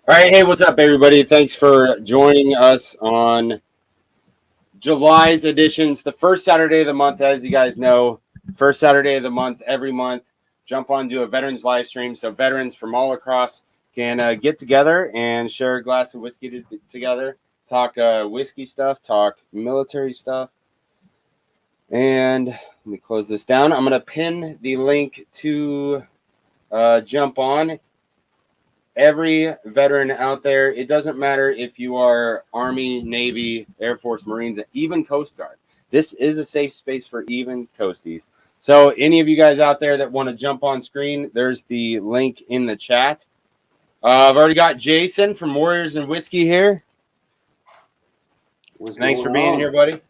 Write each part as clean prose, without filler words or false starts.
All right, hey, what's up, everybody? Thanks for joining us on July's edition. It's the first Saturday of the month, as you guys know. First Saturday of the month, every month. Jump on, do a veterans live stream, so veterans from all across can get together and share a glass of whiskey together, talk whiskey stuff, talk military stuff. And let me close this down. I'm going to pin the link to jump on. Every veteran out there, it doesn't matter if you are Army, Navy, Air Force, Marines, even Coast Guard. This is a safe space for even Coasties. So any of you guys out there that want to jump on screen, there's the link in the chat. I've already got Jason from Warriors and Whiskey here. Thanks for being here, buddy.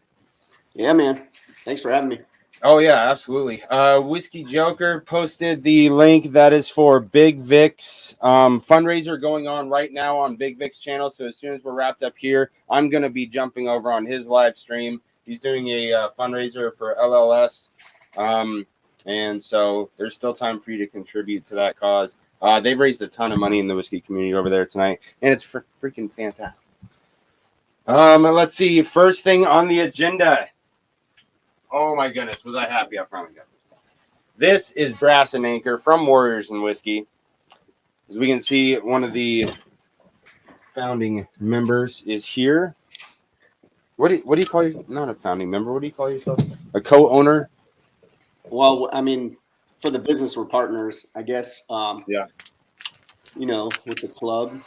Yeah, man. Thanks for having me. Oh, yeah, absolutely. Whiskey Joker posted the link that is for Big Vic's fundraiser going on right now on Big Vic's channel. So as soon as we're wrapped up here, I'm going to be jumping over on his live stream. He's doing a fundraiser for LLS. And so there's still time for you to contribute to that cause. They've raised a ton of money in the whiskey community over there tonight, and it's freaking fantastic. Let's see. First thing on the agenda. Oh my goodness, was I happy I finally got this. This is Brass and Anchor from Warriors and Whiskey. As we can see, one of the founding members is here. What do you call you? Not a founding member. What do you call yourself? A co-owner? Well, I mean, for the business, we're partners, I guess. Yeah. You know, with the club.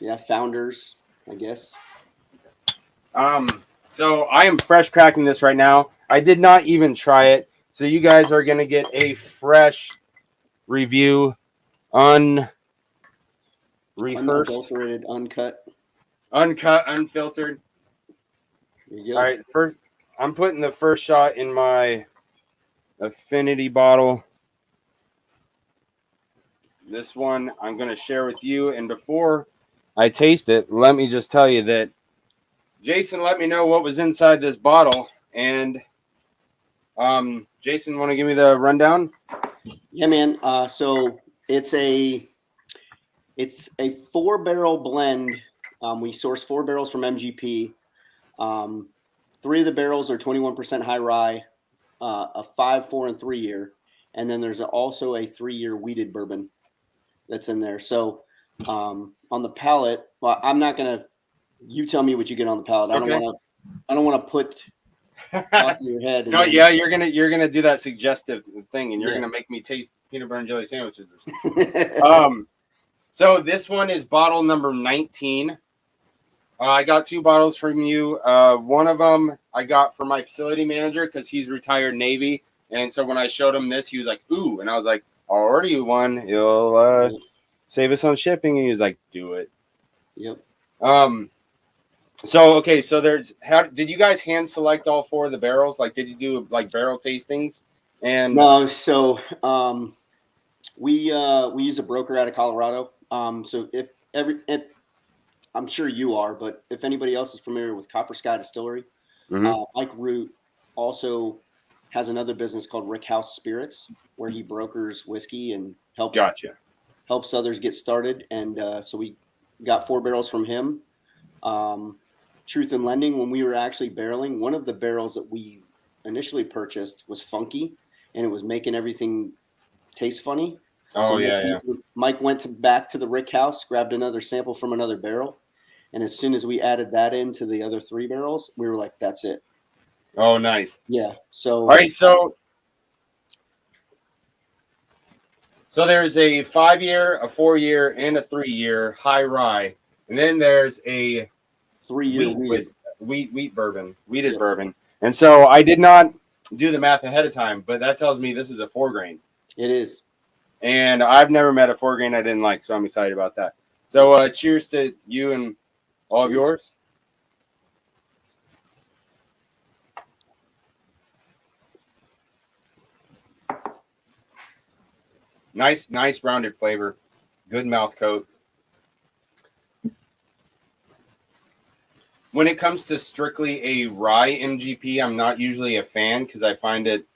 Yeah, founders, I guess. So I am fresh cracking this right now. I did not even try it. So you guys are going to get a fresh review, unrehearsed, unadulterated, uncut, unfiltered. All right, first I'm putting the first shot in my Affinity bottle. This one I'm going to share with you. And before I taste it, let me just tell you that Jason let me know what was inside this bottle. And Jason, want to give me the rundown? Yeah, man. So it's a 4-barrel blend. We source 4 barrels from MGP. 3 of the barrels are 21% high rye, a 5, 4, and 3 year, and then there's also a 3-year wheated bourbon that's in there. So on the palate, well, I'm not gonna. You tell me what you get on the palate. I don't want to put thoughts in your head. No, yeah, you're gonna do that suggestive thing, and you're gonna make me taste peanut butter and jelly sandwiches or something. So this one is bottle number 19. I got 2 bottles from you. One of them I got for my facility manager because he's retired Navy, and so when I showed him this, he was like, "Ooh," and I was like, "I'll order you one. It'll save us on shipping." And he was like, "Do it." Yep. So did you guys hand select all 4 of the barrels? Like, did you do like barrel tastings? And no, so we use a broker out of Colorado. So if I'm sure you are, but if anybody else is familiar with Copper Sky Distillery, Mike Root also has another business called Rick House Spirits, where he brokers whiskey and helps others get started. And so we got 4 barrels from him. Truth in Lending, when we were actually barreling, one of the barrels that we initially purchased was funky, and it was making everything taste funny. Oh, so Mike went back to the Rick House, grabbed another sample from another barrel, and as soon as we added that into the other 3 barrels, we were like, "That's it." Oh, nice. Yeah. So all right, so there's a 5-year, a 4-year, and a 3-year high rye, and then there's a 3-year wheat bourbon, wheated bourbon. And so I did not do the math ahead of time, but that tells me this is a 4-grain. It is. And I've never met a 4-grain I didn't like, so I'm excited about that. So cheers to you and all of yours. Nice rounded flavor. Good mouth coat. When it comes to strictly a rye MGP, I'm not usually a fan because I find it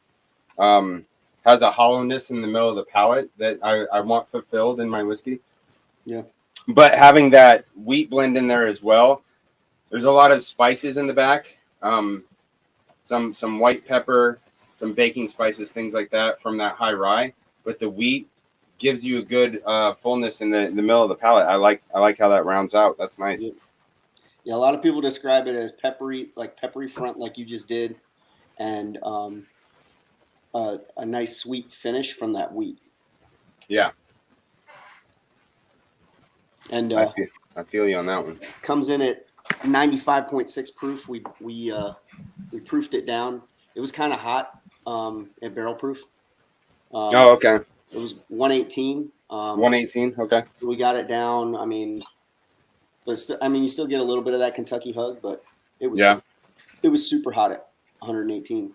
has a hollowness in the middle of the palate that I want fulfilled in my whiskey. Yeah. but having that wheat blend in there as well. There's a lot of spices in the back. Some white pepper, some baking spices, things like that from that high rye. But the wheat gives you a good fullness in the middle of the palate. I like how that rounds out. That's nice. Yeah, a lot of people describe it as peppery, like peppery front, like you just did, and a nice sweet finish from that wheat. Yeah, and I feel you on that one. Comes in at 95.6 proof. We proofed it down. It was kind of hot at barrel proof. Oh, okay. It was 118. 118. Okay. We got it down. I mean, but you still get a little bit of that Kentucky hug, but it was super hot at 118.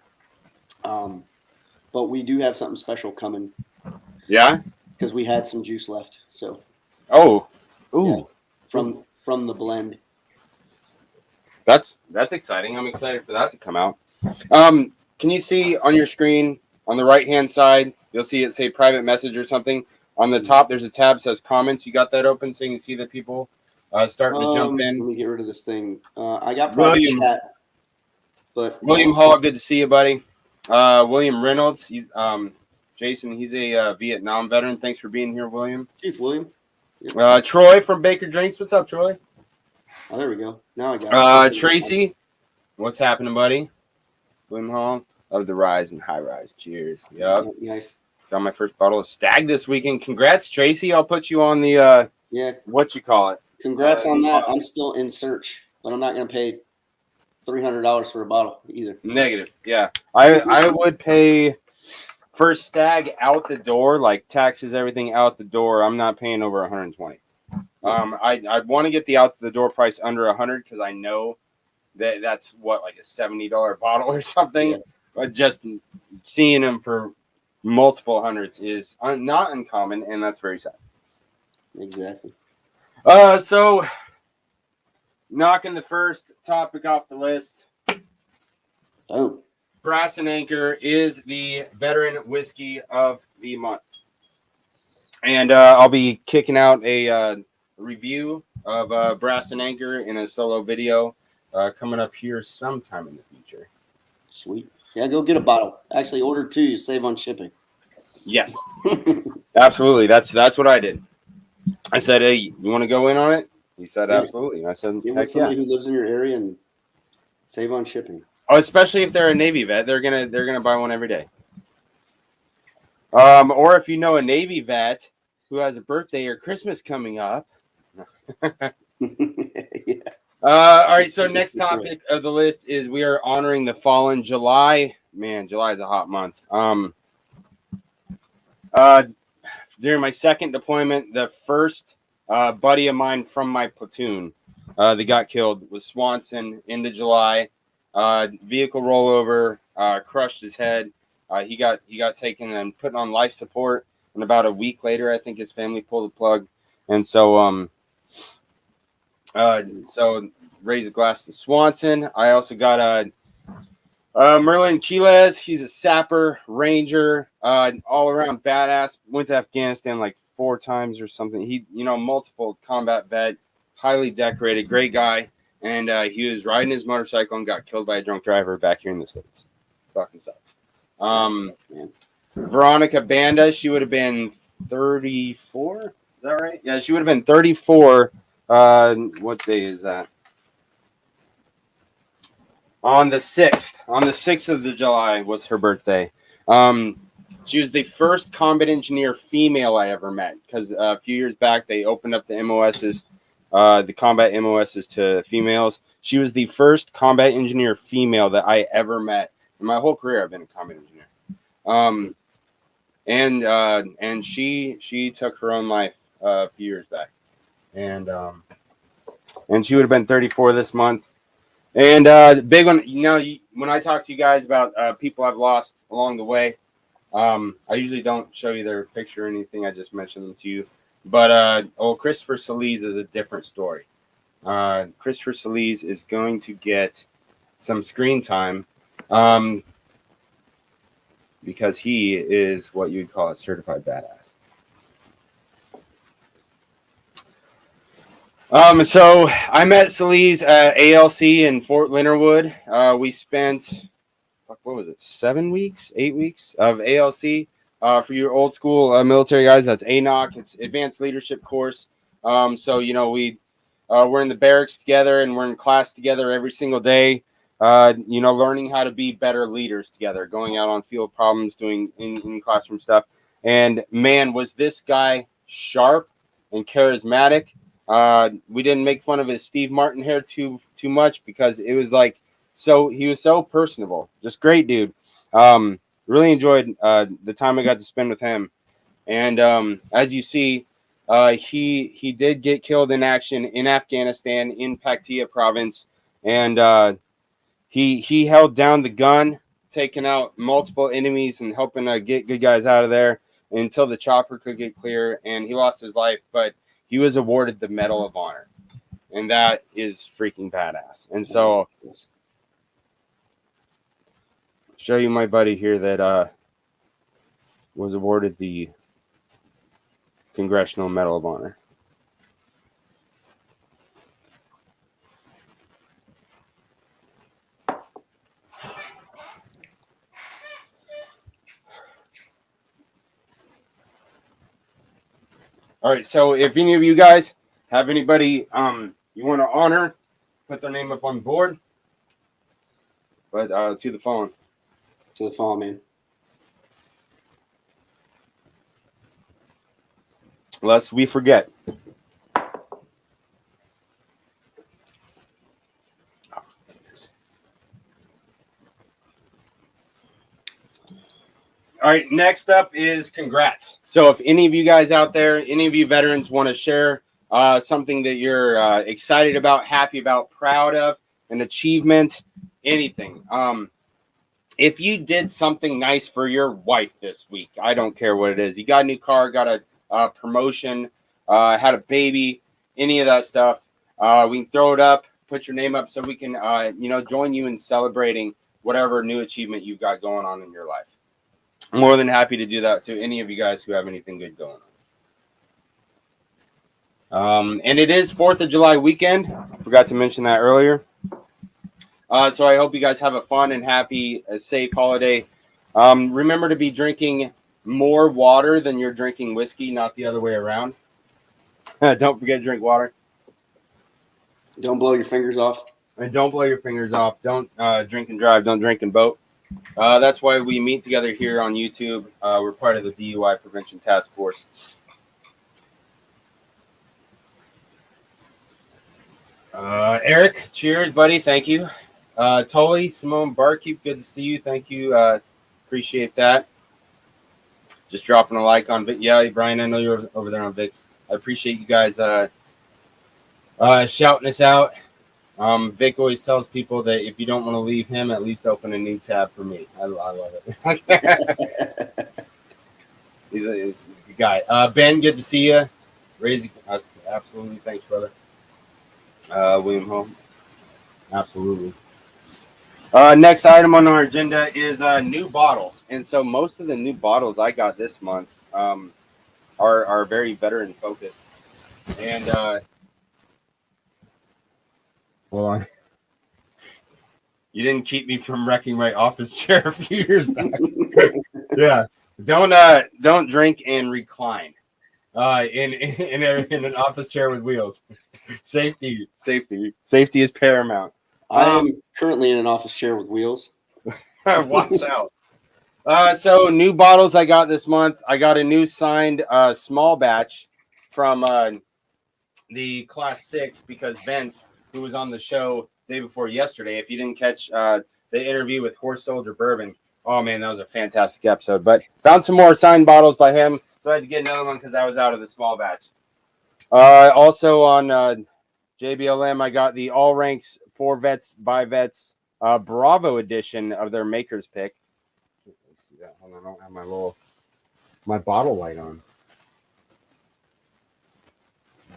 But we do have something special coming. Yeah. Because we had some juice left. So. Oh. Ooh. Yeah, from the blend. That's exciting. I'm excited for that to come out. Can you see on your screen on the right-hand side? You'll see it say private message or something. On the top, there's a tab that says comments. You got that open so you can see the people starting to jump in. Let me get rid of this thing. I got William. Chat, but William Hall, good to see you, buddy. William Reynolds, he's Jason. He's a Vietnam veteran. Thanks for being here, William. Chief William. Troy from Baker Drinks. What's up, Troy? Oh, there we go. Now I got it. Tracy, what's happening, buddy? William Hall of the rise and high rise. Cheers. Yep. Nice. Got my first bottle of Stag this weekend. Congrats, Tracy. I'll put you on the what you call it. Congrats on that. I'm still in search, but I'm not going to pay $300 for a bottle either. Negative. Yeah, I would pay for Stag out the door, like taxes, everything out the door. I'm not paying over 120. I want to get the out the door price under 100 because I know that's what, like a $70 bottle or something. Yeah. But just seeing them for multiple hundreds is not uncommon, and that's very sad. Exactly. So knocking the first topic off the list. Oh. Brass and Anchor is the veteran whiskey of the month. And I'll be kicking out a review of Brass and Anchor in a solo video coming up here sometime in the future. Sweet. Yeah, go get a bottle. Actually, order 2. You save on shipping. Yes. Absolutely. That's what I did. I said, hey, you want to go in on it? He said, absolutely. I said, get with somebody who lives in your area and save on shipping. Oh, especially if they're a Navy vet, they're gonna buy one every day. Or if you know a Navy vet who has a birthday or Christmas coming up. Yeah. All right. So next topic of the list is we are honoring the fallen. July. Man, July is a hot month. During my second deployment, the first buddy of mine from my platoon that got killed was Swanson. Into July. Vehicle rollover, crushed his head. He got taken and put on life support. And about a week later, I think his family pulled the plug. And so, so raise a glass to Swanson. I also got Merlin Quiles. He's a sapper, ranger, all around badass. Went to Afghanistan like 4 times or something. He, multiple combat vet, highly decorated, great guy. And he was riding his motorcycle and got killed by a drunk driver back here in the States. Fucking sucks. Veronica Banda, she would have been 34. Is that right? Yeah, she would have been 34. What day is that? On the 6th. On the 6th of July was her birthday. She was the first combat engineer female I ever met because a few years back they opened up the MOSs. The combat MOSs to females. She was the first combat engineer female that I ever met in my whole career. I've been a combat engineer. And she took her own life a few years back, and she would have been 34 this month. And the big one, when I talk to you guys about people I've lost along the way, I usually don't show you their picture or anything. I just mention them to you. But Christopher Solis is a different story. Christopher Solis is going to get some screen time because he is what you'd call a certified badass. So I met Salise at ALC in Fort Leonard Wood. We spent, what was it, 7 weeks, 8 weeks of ALC. For your old school military guys, that's ANOC. It's Advanced Leadership Course. So we're in the barracks together and we're in class together every single day. Learning how to be better leaders together, going out on field problems, doing in classroom stuff. And man, was this guy sharp and charismatic. We didn't make fun of his Steve Martin hair too much because it was like he was so personable, just great dude. Really enjoyed the time I got to spend with him. And as you see, he did get killed in action in Afghanistan in Paktia province, and he held down the gun, taking out multiple enemies and helping get good guys out of there until the chopper could get clear, and he lost his life, but he was awarded the Medal of Honor, and that is freaking badass. And so, show you my buddy here that was awarded the Congressional Medal of Honor. All right, so if any of you guys have anybody you want to honor, put their name up on the board. But to the phone. To the phone, man. Lest we forget. All right, next up is congrats. So if any of you guys out there, any of you veterans want to share something that you're excited about, happy about, proud of, an achievement, anything. If you did something nice for your wife this week, I don't care what it is. You got a new car, got a promotion, had a baby, any of that stuff. We can throw it up, put your name up so we can, join you in celebrating whatever new achievement you've got going on in your life. I'm more than happy to do that to any of you guys who have anything good going on. And it is 4th of July weekend. Forgot to mention that earlier. So I hope you guys have a fun and happy, safe holiday. Remember to be drinking more water than you're drinking whiskey, not the other way around. Don't forget to drink water. Don't blow your fingers off. And don't blow your fingers off. Don't drink and drive. Don't drink and boat. That's why we meet together here on YouTube. We're part of the DUI Prevention Task Force. Eric, cheers, buddy. Thank you. Tully, Simone Barkeep, good to see you. Thank you. Appreciate that. Just dropping a like on Vic. Yeah, Brian, I know you're over there on Vix. I appreciate you guys shouting us out. Vic always tells people that if you don't want to leave him, at least open a new tab for me. I love it. He's a good guy. Ben, good to see you. Raising, absolutely. Thanks, brother. William Home. Absolutely. Next item on our agenda is new bottles. And so most of the new bottles I got this month are very veteran focused. And hold on. You didn't keep me from wrecking my office chair a few years back. Yeah. Don't drink and recline in an office chair with wheels. Safety is paramount. I am currently in an office chair with wheels. Watch out. So new bottles I got this month. I got a new signed small batch from the Class 6 because Vince, who was on the show day before yesterday, if you didn't catch the interview with Horse Soldier Bourbon, oh man, that was a fantastic episode. But found some more signed bottles by him, so I had to get another one because I was out of the small batch. Also on JBLM, I got the All Ranks 4 Vets by Vets Bravo edition of their Maker's Pick. Let's see that. Hold on, I don't have my bottle light on.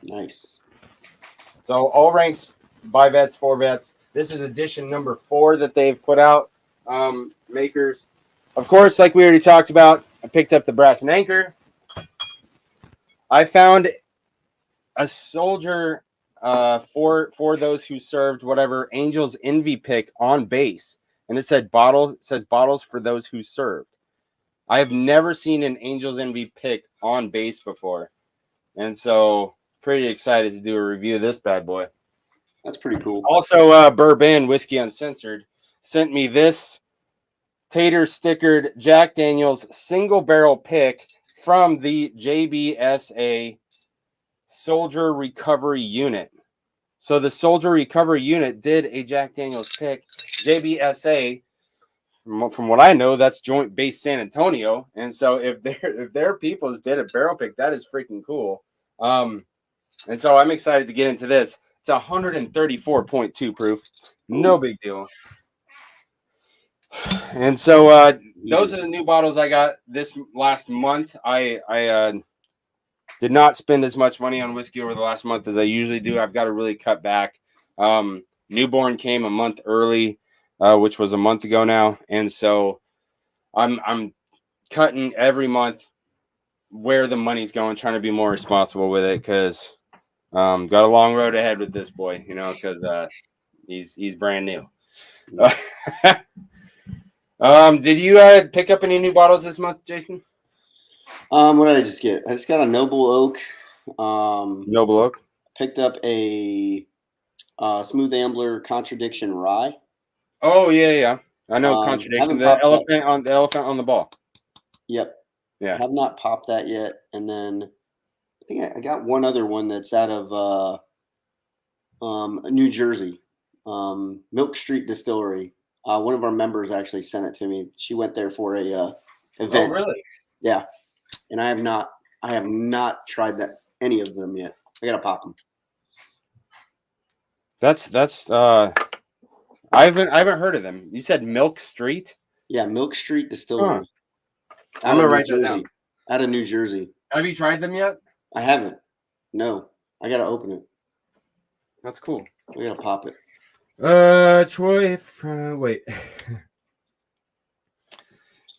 Nice. So All Ranks by Vets 4 Vets. This is edition number 4 that they've put out. Makers. Of course, like we already talked about, I picked up the Brass and Anchor. I found a soldier for those who served whatever Angels Envy pick on base, and it said bottles. It says bottles for those who served. I have never seen an Angels Envy pick on base before, and so pretty excited to do a review of this bad boy. That's pretty cool. Also, Bourbon Whiskey Uncensored sent me this tater stickered Jack Daniel's single barrel pick from the JBSA Soldier Recovery Unit. So the Soldier Recovery Unit did a Jack Daniel's pick. JBSA, from what I know, that's Joint Base San Antonio. And so if their peoples did a barrel pick, that is freaking cool. And so I'm excited to get into this. It's 134.2 proof. No big deal. And so those are the new bottles I got this last month. I did not spend as much money on whiskey over the last month as I usually do. I've got to really cut back. Newborn came a month early, which was a month ago now, and so I'm cutting every month where the money's going, trying to be more responsible with it because got a long road ahead with this boy, because he's brand new. Did you pick up any new bottles this month, Jason? What did I just get? I just got a Noble Oak. Noble Oak. Picked up a Smooth Ambler Contradiction Rye. Oh yeah. I know Contradiction. The elephant on the ball. Yep. Yeah. I have not popped that yet. And then I think I got one other one that's out of New Jersey, Milk Street Distillery. One of our members actually sent it to me. She went there for a event. Oh, really? Yeah. And I have not tried any of them yet. I gotta pop them. That's I haven't heard of them. You said Milk Street? Yeah, Milk Street Distillery. I'm gonna write that down. Out of New Jersey. Have you tried them yet? I haven't. No. I gotta open it. That's cool. I gotta pop it. Troy, wait.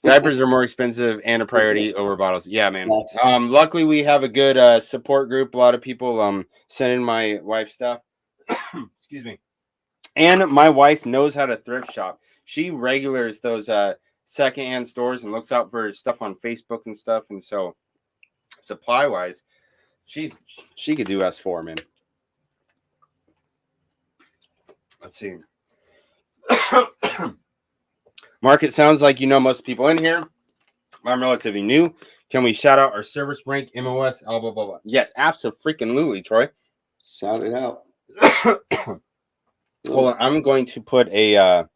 Diapers are more expensive and a priority over bottles. Yeah, man. Luckily we have a good support group. A lot of people sending my wife stuff. Excuse me. And my wife knows how to thrift shop. She regulars those secondhand stores and looks out for stuff on Facebook and stuff. And so supply wise, she could do us for, man. Let's see. Mark, it sounds like you know most people in here. I'm relatively new. Can we shout out our service rank, MOS, blah, blah, blah. Yes, absolutely, Troy. Shout it out. Hold on. I'm going to put a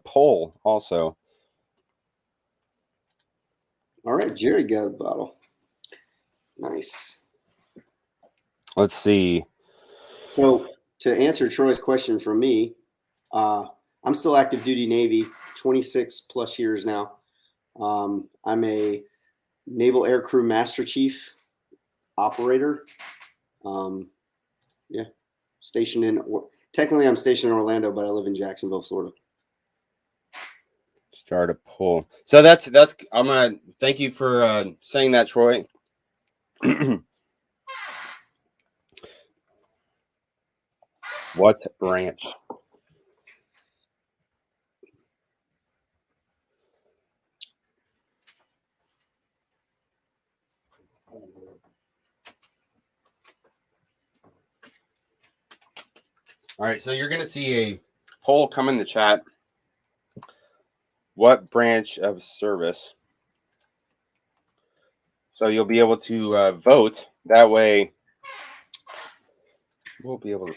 poll also. All right, Jerry got a bottle. Nice. Let's see. So to answer Troy's question for me, I'm still active duty Navy, 26 plus years now. I'm a Naval Aircrew Master Chief operator. Stationed technically I'm stationed in Orlando, but I live in Jacksonville, Florida. Start a poll. So that's I'm gonna thank you for saying that, Troy. What branch? All right, so you're going to see a poll come in the chat. What branch of service? So you'll be able to vote. That way, we'll be able to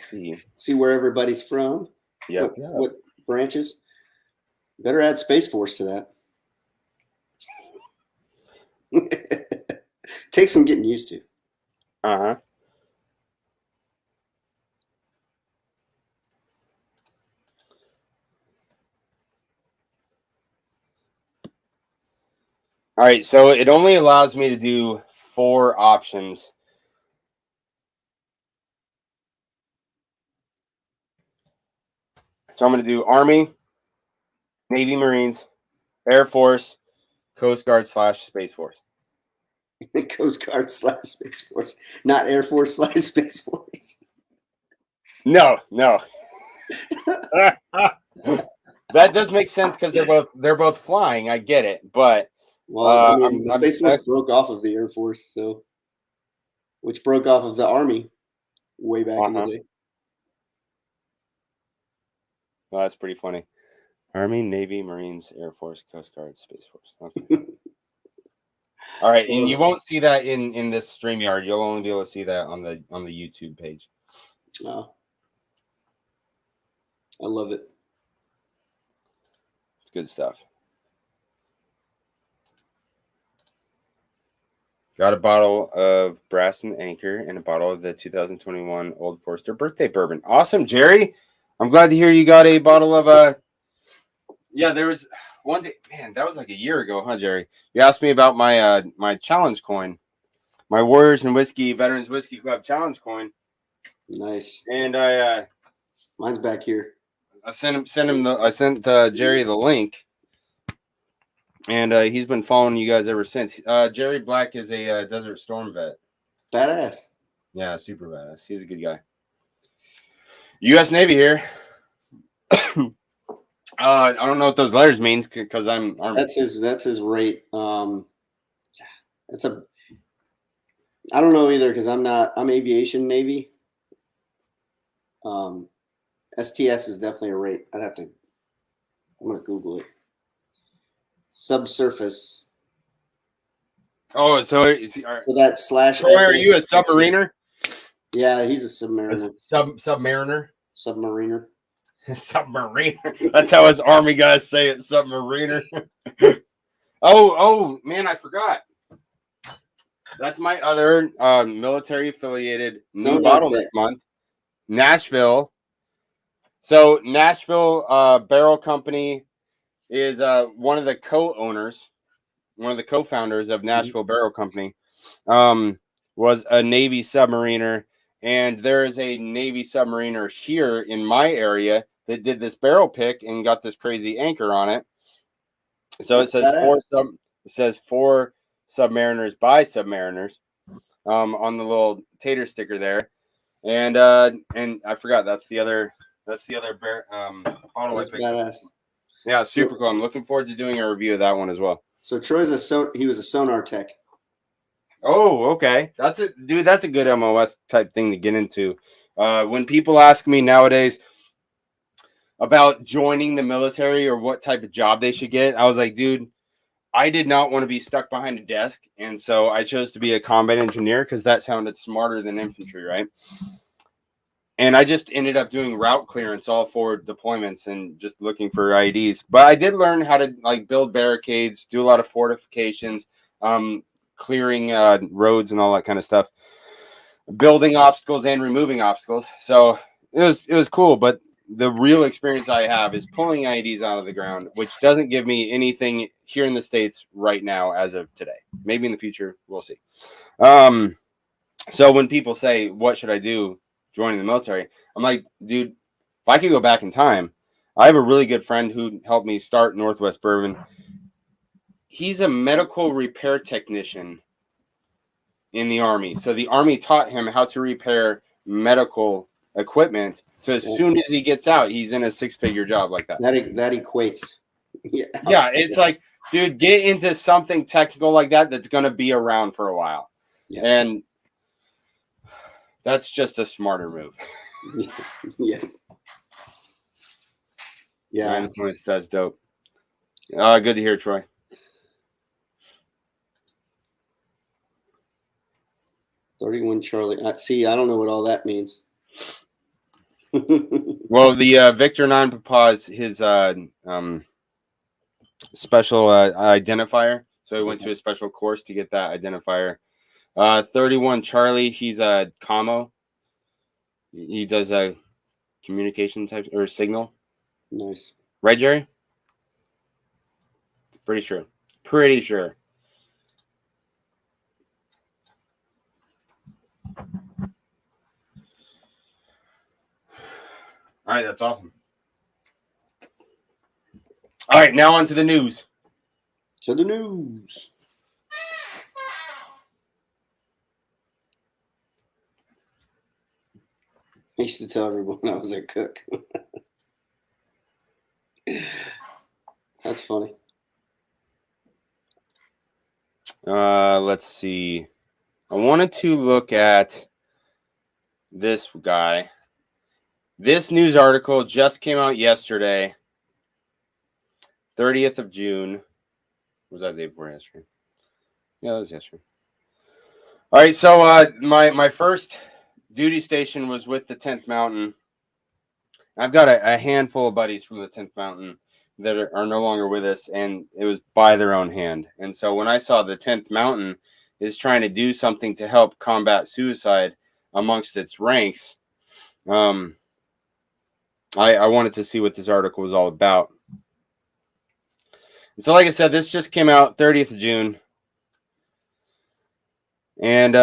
see where everybody's from. Yeah. What branches? Better add Space Force to that. Takes some getting used to. Uh-huh. All right, so it only allows me to do 4 options. So I'm going to do Army, Navy, Marines, Air Force, Coast Guard / Space Force. Coast Guard / Space Force, not Air Force / Space Force. No. That does make sense because they're both flying. I get it, but Well, I mean, the I'm Space Force broke off of the Air Force, so which broke off of the Army way back in the day. Well, that's pretty funny. Army, Navy, Marines, Air Force, Coast Guard, Space Force. Okay. All right, and you won't see that in this StreamYard. You'll only be able to see that on the YouTube page. Oh. I love it. It's good stuff. Got a bottle of Brass and Anchor and a bottle of the 2021 Old Forester Birthday Bourbon. Awesome, Jerry. I'm glad to hear you got a bottle of Yeah, there was one day, man, that was like a year ago, huh, Jerry? You asked me about my my challenge coin, my Warriors and Whiskey Veterans Whiskey Club challenge coin. Nice. And I mine's back here. I sent Jerry the link. And he's been following you guys ever since. Jerry Black is a Desert Storm vet. Badass. Yeah, super badass. He's a good guy. U.S. Navy here. I don't know what those letters means because I'm Army. That's his rate. I don't know either because I'm aviation Navy. STS is definitely a rate. I'm gonna Google it. Subsurface. Oh, so that slash. So are you a submariner? Yeah, he's a submariner. Submariner. Submariner. Submariner. That's how us Army guys say it. Submariner. oh man, I forgot. That's my other military affiliated new bottle this month. Nashville. So Nashville Barrel Company is one of the co-owners, one of the co-founders of Nashville Barrel Company. Was a Navy submariner, and there is a Navy submariner here in my area that did this barrel pick and got this crazy anchor on it. So it says four submariners by submariners on the little tater sticker there. And I forgot that's the other bottle. That's badass. Yeah, super cool. I'm looking forward to doing a review of that one as well. So Troy's he was a sonar tech. Oh, okay. That's a good MOS type thing to get into. When people ask me nowadays about joining the military or what type of job they should get, I was like, dude, I did not want to be stuck behind a desk, and so I chose to be a combat engineer because that sounded smarter than infantry, right? And I just ended up doing route clearance all for deployments and just looking for IEDs. But I did learn how to build barricades, do a lot of fortifications, clearing roads and all that kind of stuff, building obstacles and removing obstacles. So it was cool. But the real experience I have is pulling IEDs out of the ground, which doesn't give me anything here in the States right now as of today. Maybe in the future, we'll see. So when people say, what should I do joining the military? I'm like, dude, if I could go back in time, I have a really good friend who helped me start Northwest Bourbon. He's a medical repair technician in the Army. So the Army taught him how to repair medical equipment. So as soon as he gets out, he's in a six-figure job like that. That equates. Yeah, it's like, dude, get into something technical like that that's going to be around for a while. Yeah. And that's just a smarter move. Yeah. Yeah. That's dope. Good to hear, Troy. $31 Charlie. See, I don't know what all that means. Well, the Victor 9 Papa is his special identifier. So he went to a special course to get that identifier. 31 Charlie, he's a commo. He does a communication type or signal. Nice. Right, Jerry? Pretty sure. All right, that's awesome. All right, now on to the news. I used to tell everyone I was a cook. That's funny. Let's see. I wanted to look at this guy. This news article just came out yesterday, 30th of June. Was that the day before yesterday? Yeah, that was yesterday. All right, so my first duty station was with the 10th Mountain. I've got a handful of buddies from the 10th Mountain that are no longer with us, and it was by their own hand. And so when I saw the 10th Mountain is trying to do something to help combat suicide amongst its ranks, I wanted to see what this article was all about. And so, like I said, this just came out 30th of June. And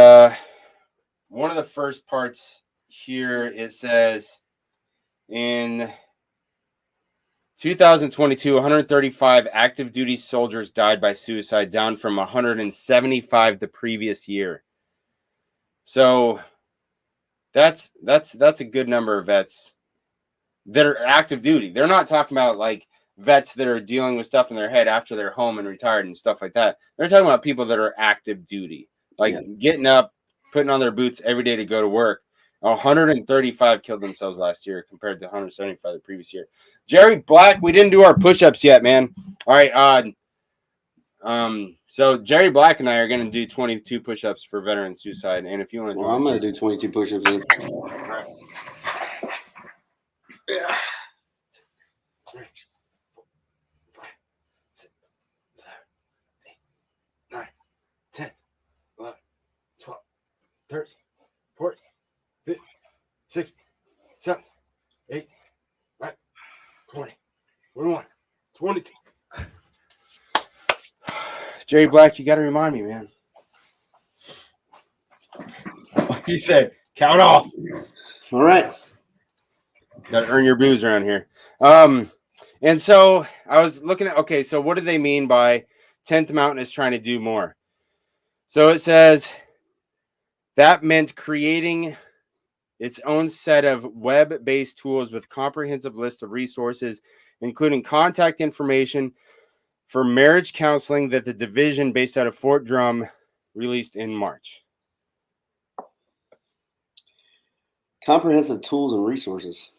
one of the first parts here, it says, in 2022, 135 active duty soldiers died by suicide, down from 175 the previous year. So that's a good number of vets that are active duty. They're not talking about like vets that are dealing with stuff in their head after they're home and retired and stuff like that. They're talking about people that are active duty, like getting up, putting on their boots every day to go to work. 135 killed themselves last year compared to 175 the previous year. Jerry Black, we didn't do our push-ups yet, man. All right. So Jerry Black and I are going to do 22 push-ups for veteran suicide. And if you want to, I'm going to do 22 push-ups. Then. Right. Yeah. 3, 4, 5, 6, 7, 8, 9, 10, 11, 12, 13, 14, 15, 16, 17, 18, 19, 20, 21, 22. Jerry Black, you got to remind me, man. He said, count off. All right. Got to earn your booze around here. And so I was looking at, okay, so what do they mean by 10th Mountain is trying to do more? So it says that meant creating its own set of web-based tools with comprehensive list of resources, including contact information for marriage counseling that the division based out of Fort Drum released in March. Comprehensive tools and resources.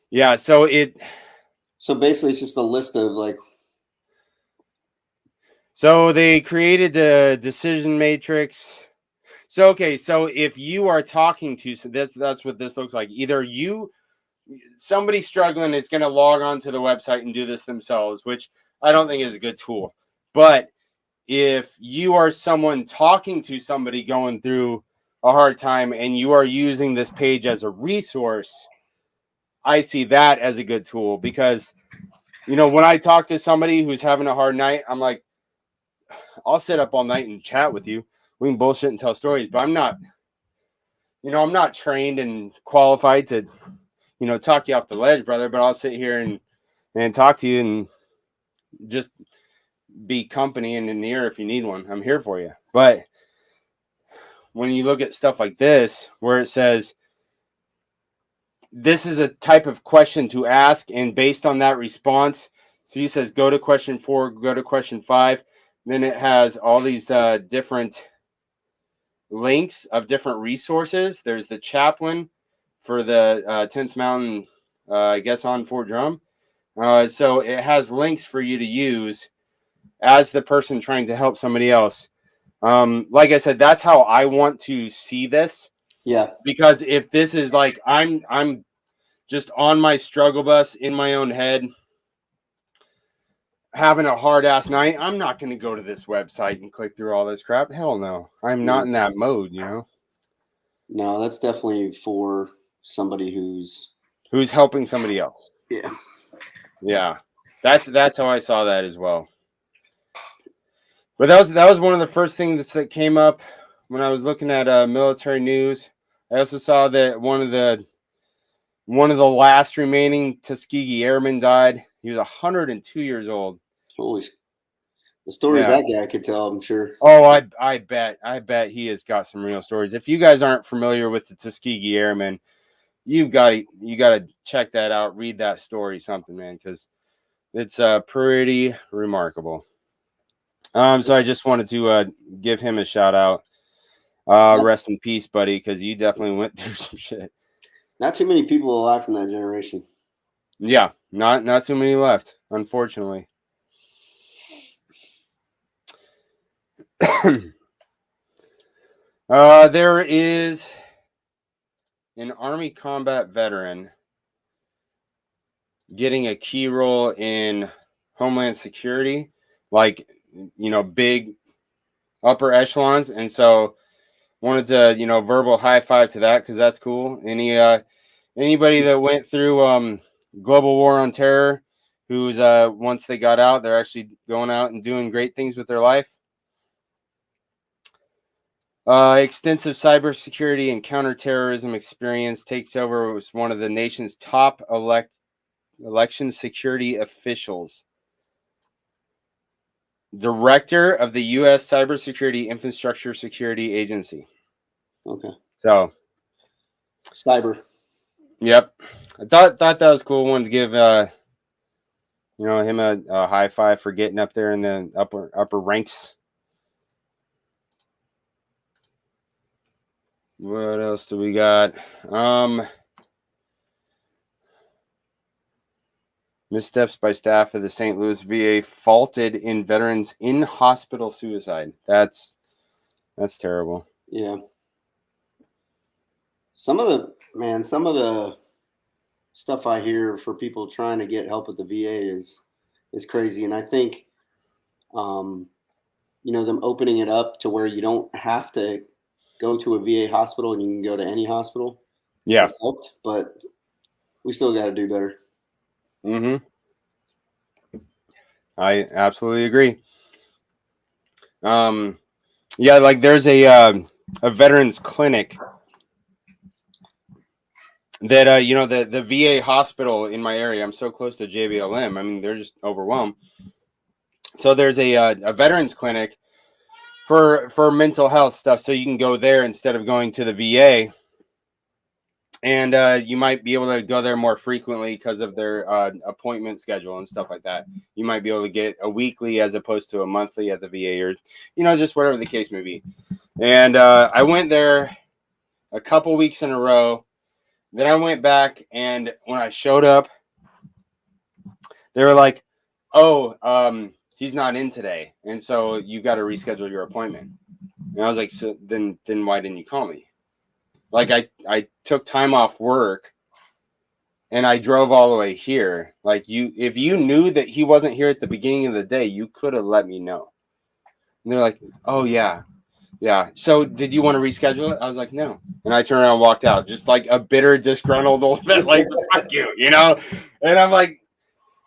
Yeah, so basically it's just a list of like. So they created the decision matrix. So, okay, so if you are talking to, so that's what this looks like. Either somebody struggling is going to log on to the website and do this themselves, which I don't think is a good tool. But if you are someone talking to somebody going through a hard time and you are using this page as a resource, I see that as a good tool because, when I talk to somebody who's having a hard night, I'm like, I'll sit up all night and chat with you. We can bullshit and tell stories, but I'm not trained and qualified to, talk you off the ledge, brother, but I'll sit here and talk to you and just be company and an ear if you need one. I'm here for you. But when you look at stuff like this, where it says, this is a type of question to ask, and based on that response, so he says, go to question 4, go to question 5. Then it has all these different links of different resources. There's the chaplain for the 10th Mountain, I guess, on Fort Drum. So it has links for you to use as the person trying to help somebody else. Like I said, that's how I want to see this. Yeah. Because if this is like I'm just on my struggle bus in my own head, having a hard ass night, I'm not going to go to this website and click through all this crap. Hell no. I'm not in that mode, No, that's definitely for somebody who's helping somebody else. Yeah. Yeah. That's how I saw that as well. But that was one of the first things that came up when I was looking at military news. I also saw that one of the last remaining Tuskegee airmen died. He was 102 years old. Holy, the stories that guy could tell, I'm sure. Oh, I bet he has got some real stories. If you guys aren't familiar with the Tuskegee Airmen, you got to check that out. Read that story, something, man, because it's pretty remarkable. So I just wanted to give him a shout out. Rest in peace, buddy, because you definitely went through some shit. Not too many people alive from that generation. Yeah, not too many left, unfortunately. There is an Army combat veteran getting a key role in Homeland Security, like, big upper echelons, and so wanted to verbal high five to that because that's cool. Anybody that went through global war on terror, who's once they got out, they're actually going out and doing great things with their life. Extensive cybersecurity and counterterrorism experience, takes over as one of the nation's top election security officials. Director of the U.S. Cybersecurity Infrastructure Security Agency. Okay. So, cyber. Yep, I thought that was cool. Wanted to give him a high five for getting up there in the upper ranks. What else do we got? Missteps by staff of the St. Louis VA faulted in veterans in hospital suicide. That's terrible. Yeah. Some of the stuff I hear for people trying to get help at the VA is crazy, and I think, them opening it up to where you don't have to go to a VA hospital and you can go to any hospital. Yeah, has helped, but we still got to do better. Mm-hmm. I absolutely agree. Yeah, like there's a veterans clinic that the VA hospital in my area. I'm so close to JBLM. I mean, they're just overwhelmed. So there's a veterans clinic for mental health stuff, so you can go there instead of going to the VA. And you might be able to go there more frequently because of their appointment schedule and stuff like that. You might be able to get a weekly as opposed to a monthly at the VA, or just whatever the case may be. And I went there a couple weeks in a row. Then I went back, and when I showed up, they were like, "Oh, he's not in today, and so you got to reschedule your appointment." And I was like, "So then why didn't you call me?" Like I took time off work and I drove all the way here. Like if you knew that he wasn't here at the beginning of the day, you could have let me know. And they're like, "Oh yeah. Yeah. So did you want to reschedule it?" I was like, "No." And I turned around and walked out, just like a bitter, disgruntled old man, like, "Fuck you," And I'm like,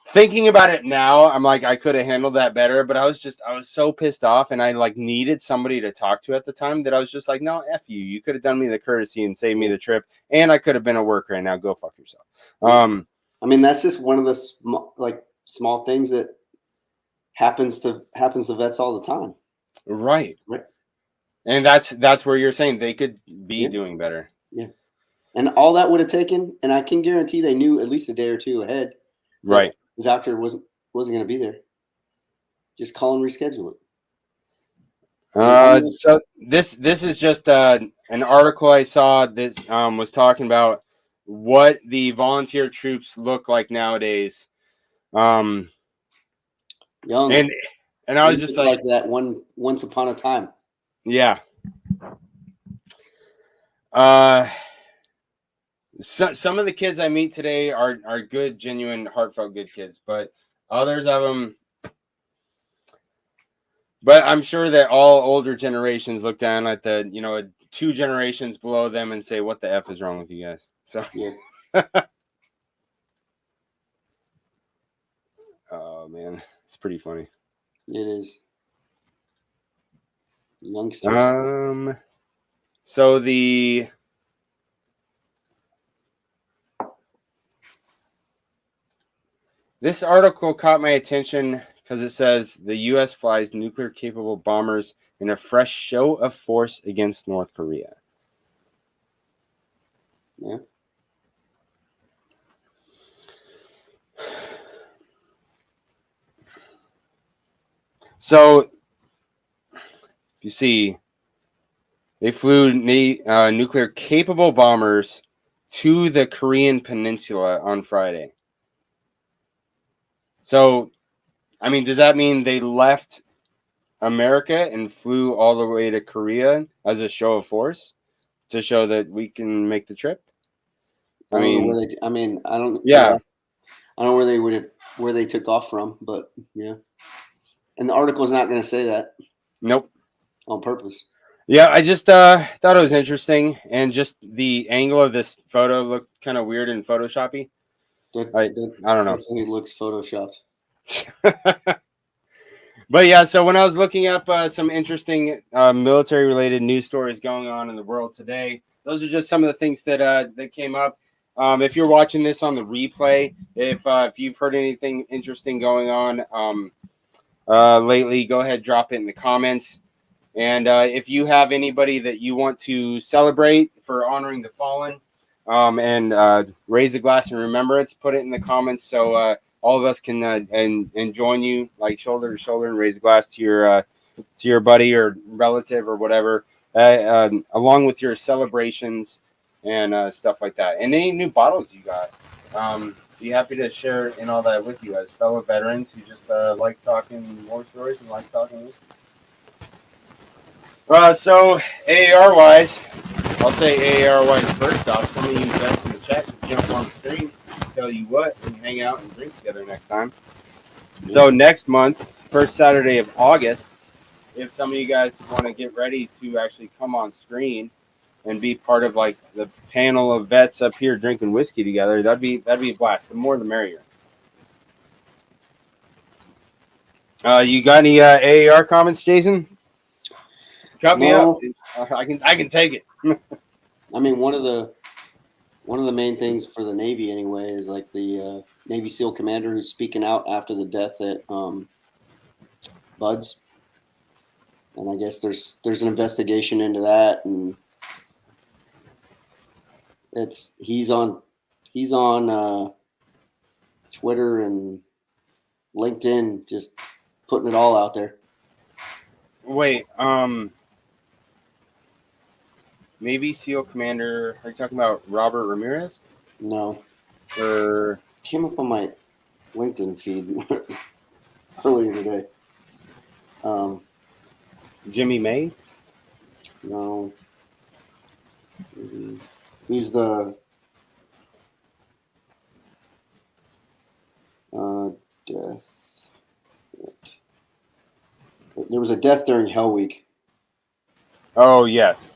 thinking about it now, I'm like, I could have handled that better, but I was so pissed off, and I like needed somebody to talk to at the time that I was just like, no, F you. You could have done me the courtesy and saved me the trip, and I could have been at work right now. Go fuck yourself. I mean, that's just one of the small things that happens to vets all the time. Right. And that's where you're saying they could be doing better. Yeah. And all that would have taken, and I can guarantee they knew at least a day or two ahead. Right. The doctor wasn't going to be there. Just call and reschedule it. So this is just an article I saw that was talking about what the volunteer troops look like nowadays. Young. And I was just like that once upon a time. Yeah. Some of the kids I meet today are good, genuine, heartfelt, good kids, but others of them. But I'm sure that all older generations look down at the 2 generations below them and say, "What the F is wrong with you guys?" So. Yeah. Oh man, it's pretty funny. It is. Youngsters. So this article caught my attention because it says the U.S. flies nuclear-capable bombers in a fresh show of force against North Korea. Yeah. So you see, they flew nuclear capable bombers to the Korean Peninsula on Friday. So, I mean, does that mean they left America and flew all the way to Korea as a show of force to show that we can make the trip? I don't know I don't. Yeah. I don't know where they took off from, but yeah. And the article's not going to say that. Nope. On purpose. Yeah, I just thought it was interesting, and just the angle of this photo looked kind of weird and photoshoppy. I don't know. It looks photoshopped. But yeah, so when I was looking up some interesting military-related news stories going on in the world today, those are just some of the things that came up. If you're watching this on the replay, if you've heard anything interesting going on lately, go ahead, drop it in the comments. And if you have anybody that you want to celebrate for honoring the fallen and raise a glass in remembrance, put it in the comments so all of us can and join you like shoulder to shoulder and raise a glass to your buddy or relative or whatever, along with your celebrations and stuff like that. And any new bottles you got. Be happy to share in all that with you as fellow veterans who just like talking war stories and like talking whiskey. So AAR wise, I'll say AAR wise first off. Some of you vets in the chat can jump on the screen, tell you what, and hang out and drink together next time. So next month, first Saturday of August, if some of you guys want to get ready to actually come on screen and be part of like the panel of vets up here drinking whiskey together, that'd be a blast. The more the merrier. You got any AAR comments, Jason? Cut me up. I can take it. I mean, one of the main things for the Navy anyway is like the Navy SEAL commander who's speaking out after the death at Bud's, and I guess there's an investigation into that, and he's on Twitter and LinkedIn, just putting it all out there. Wait, Navy SEAL commander, are you talking about Robert Ramirez? No. Or came up on my LinkedIn feed earlier today. Jimmy May? No. He's the death. There was a death during Hell Week. Oh, yes.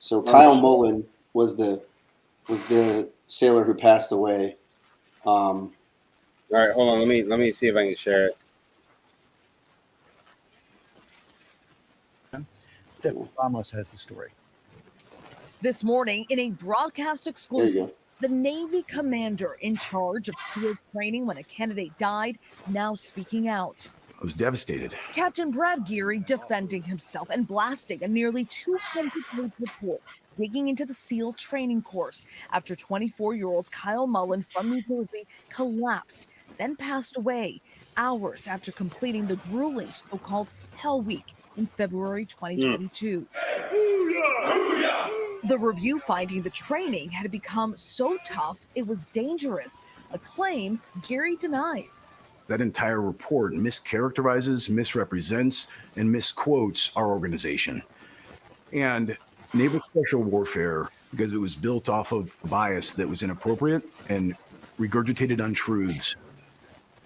So Kyle Mullen was the sailor who passed away. All right, hold on. Let me see if I can share it. Steph Ramos has the story. This morning, in a broadcast exclusive, the Navy commander in charge of SEAL training when a candidate died, now speaking out. I was devastated. Captain Brad Geary defending himself and blasting a nearly 200-page report digging into the SEAL training course after 24-year-old Kyle Mullen from New Jersey collapsed, then passed away hours after completing the grueling so-called Hell Week in February 2022. The review finding the training had become so tough it was dangerous, a claim Geary denies. That entire report mischaracterizes, misrepresents, and misquotes our organization. And naval special warfare, because it was built off of bias that was inappropriate and regurgitated untruths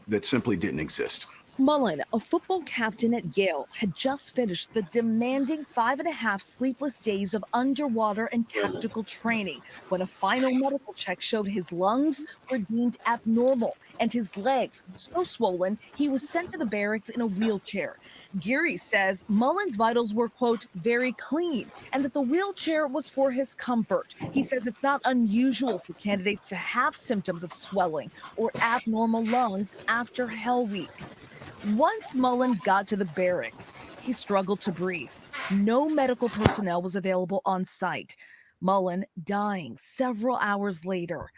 that simply didn't exist. Mullen, a football captain at Yale, had just finished the demanding 5.5 sleepless days of underwater and tactical training when a final medical check showed his lungs were deemed abnormal and his legs so swollen he was sent to the barracks in a wheelchair. Geary says Mullen's vitals were, quote, very clean and that the wheelchair was for his comfort. He says it's not unusual for candidates to have symptoms of swelling or abnormal lungs after Hell Week. Once Mullen got to the barracks, he struggled to breathe. No medical personnel was available on site. Mullen dying several hours later.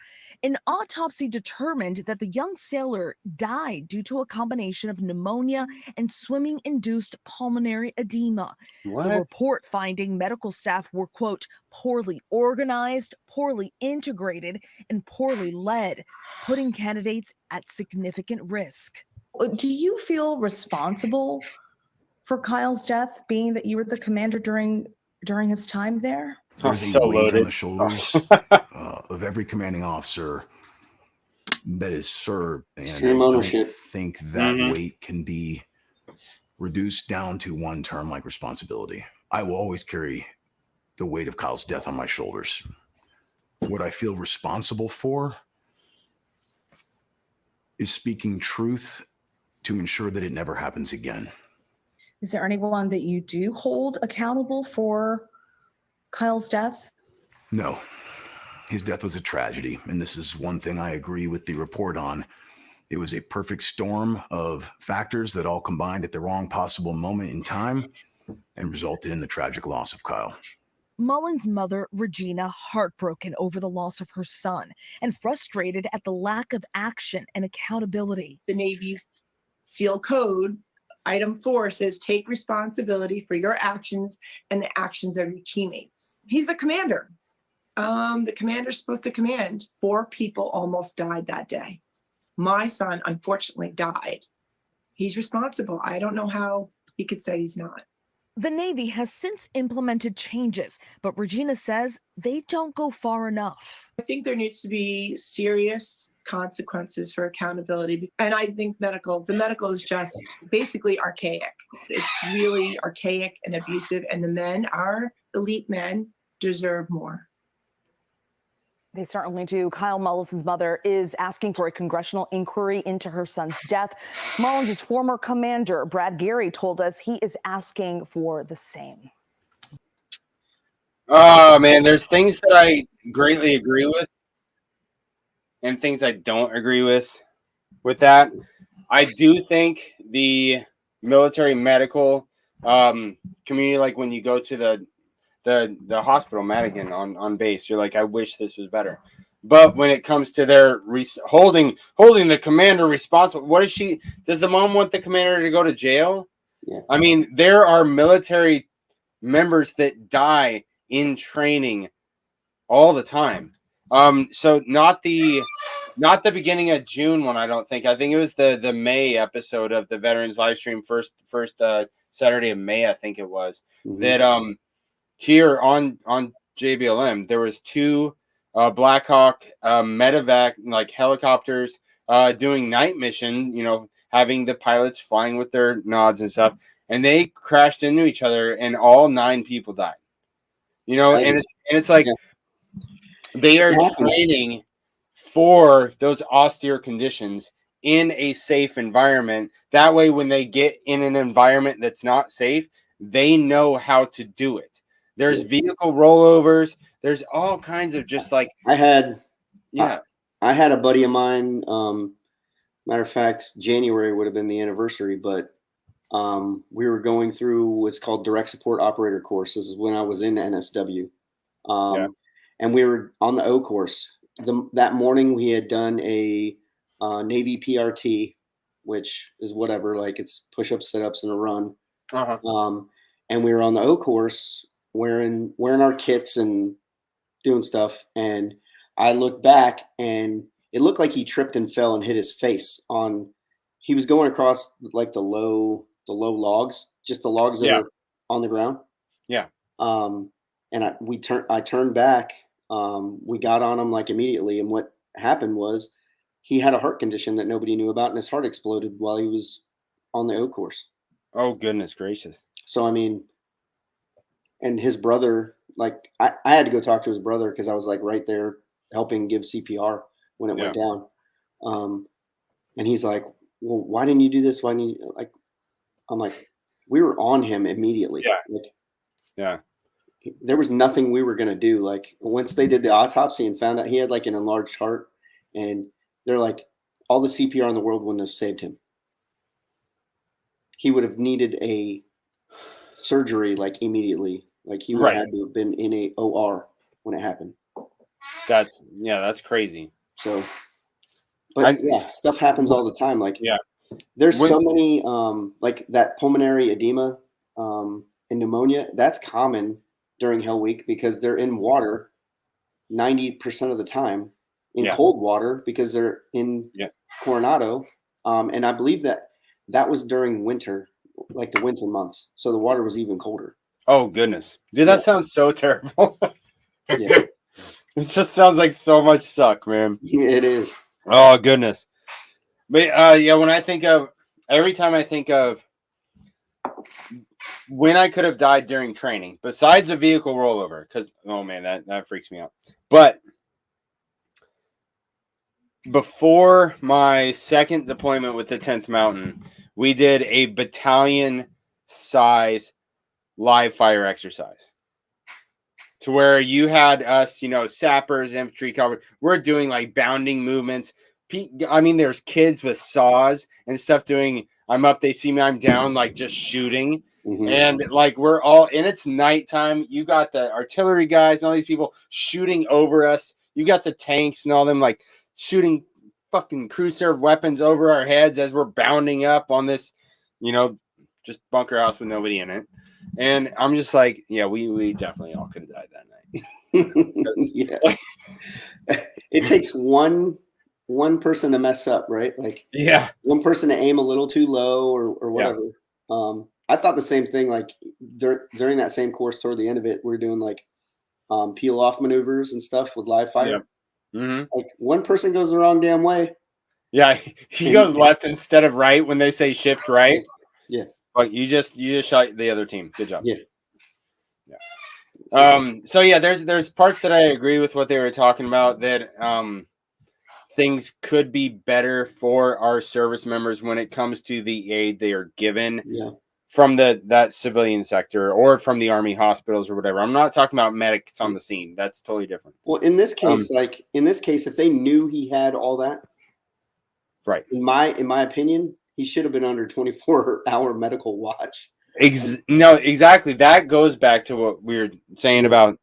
An autopsy determined that the young sailor died due to a combination of pneumonia and swimming-induced pulmonary edema. The What? report finding medical staff were, quote, poorly organized, poorly integrated, and poorly led, putting candidates at significant risk. Do you feel responsible for Kyle's death, being that you were the commander during his time there? There's so a weight on loaded. the shoulders of every commanding officer that is served, and Extreme I don't ownership. think that Mhm. weight can be reduced down to one term like responsibility. I will always carry the weight of Kyle's death on my shoulders. What I feel responsible for is speaking truth to ensure that it never happens again. Is there anyone that you do hold accountable for Kyle's death? No, his death was a tragedy, and this is one thing I agree with the report on. It was a perfect storm of factors that all combined at the wrong possible moment in time and resulted in the tragic loss of Kyle. Mullen's mother, Regina, heartbroken over the loss of her son and frustrated at the lack of action and accountability. The Navy's SEAL code, item 4 says, take responsibility for your actions and the actions of your teammates. He's the commander. The commander's supposed to command. 4 people almost died that day. My son, unfortunately, died. He's responsible. I don't know how he could say he's not. The Navy has since implemented changes, but Regina says they don't go far enough. I think there needs to be serious consequences for accountability. And I think the medical is just basically archaic. It's really archaic and abusive. And the men, our elite men, deserve more. They certainly do. Kyle Mullen's mother is asking for a congressional inquiry into her son's death. Mullen's former commander, Brad Gary, told us he is asking for the same. Oh, man, there's things that I greatly agree with and things I don't agree with that. I do think the military medical community, like when you go to the hospital, Madigan on base, you're like, I wish this was better. But when it comes to their holding the commander responsible, does the mom want the commander to go to jail? Yeah. I mean, there are military members that die in training all the time. So not the beginning of June one, I don't think. I think it was the May episode of the Veterans Livestream, first Saturday of May, I think it was. Mhm. That here on JBLM, there was 2 Black Hawk medevac like helicopters doing night mission, having the pilots flying with their nods and stuff, and they crashed into each other, and all 9 people died. And it's like they are training for those austere conditions in a safe environment. That way, when they get in an environment that's not safe, they know how to do it. There's vehicle rollovers. There's all kinds of just like I had yeah. a buddy of mine. Matter of fact, January would have been the anniversary, but we were going through what's called direct support operator course. This is when I was in NSW, and we were on the O course. That morning we had done a Navy PRT, which is whatever, like it's push-ups, sit-ups, and a run. And we were on the O course wearing our kits and doing stuff. And I looked back and it looked like he tripped and fell and hit his face he was going across like the low logs, just the logs that are on the ground. Yeah. And I turned back. We got on him like immediately. And what happened was he had a heart condition that nobody knew about, and his heart exploded while he was on the O course. Oh, goodness gracious. So, I mean, and his brother, like I had to go talk to his brother because I was like right there helping give CPR when it went down. And he's like, well, why didn't you do this? Why didn't you, like, I'm like, we were on him immediately. There was nothing we were going to do. Like once they did the autopsy and found out he had like an enlarged heart, and they're like, all the CPR in the world wouldn't have saved him. He would have needed a surgery like immediately. Like he would have had to have been in a OR when it happened. That's crazy. So, but stuff happens all the time. Like, there's so many, like that pulmonary edema and pneumonia. That's common during Hell Week because they're in water 90% of the time, in cold water because they're in Coronado. And I believe that was during winter, like the winter months. So the water was even colder. Oh, goodness. Dude, that sounds so terrible. It just sounds like so much suck, man. It is. Oh, goodness. But when I think of, every time I think of when I could have died during training, besides a vehicle rollover, because, oh, man, that freaks me out. But before my second deployment with the 10th Mountain, we did a battalion size live fire exercise to where you had us, sappers, infantry cover. We're doing like bounding movements. I mean, there's kids with saws and stuff doing, I'm up, they see me, I'm down, like just shooting. Mm-hmm. And like we're all, and it's nighttime. You got the artillery guys and all these people shooting over us. You got the tanks and all them like shooting fucking crew serve weapons over our heads as we're bounding up on this, just bunker house with nobody in it. And I'm just like, we definitely all could have died that night. It takes one person to mess up, right? Like, one person to aim a little too low or whatever. I thought the same thing. Like during that same course, toward the end of it, we're doing like peel off maneuvers and stuff with live fire. Mm-hmm. Like one person goes the wrong damn way. Yeah, he goes left instead of right when they say shift right. Yeah. But you just shot the other team. Good job. Yeah. So there's parts that I agree with what they were talking about, that things could be better for our service members when it comes to the aid they are given from that civilian sector or from the Army hospitals or whatever. I'm not talking about medics on the scene. That's totally different. Well, in this case, if they knew he had all that, right? In my opinion, he should have been under 24-hour medical watch. No, exactly. That goes back to what we were saying about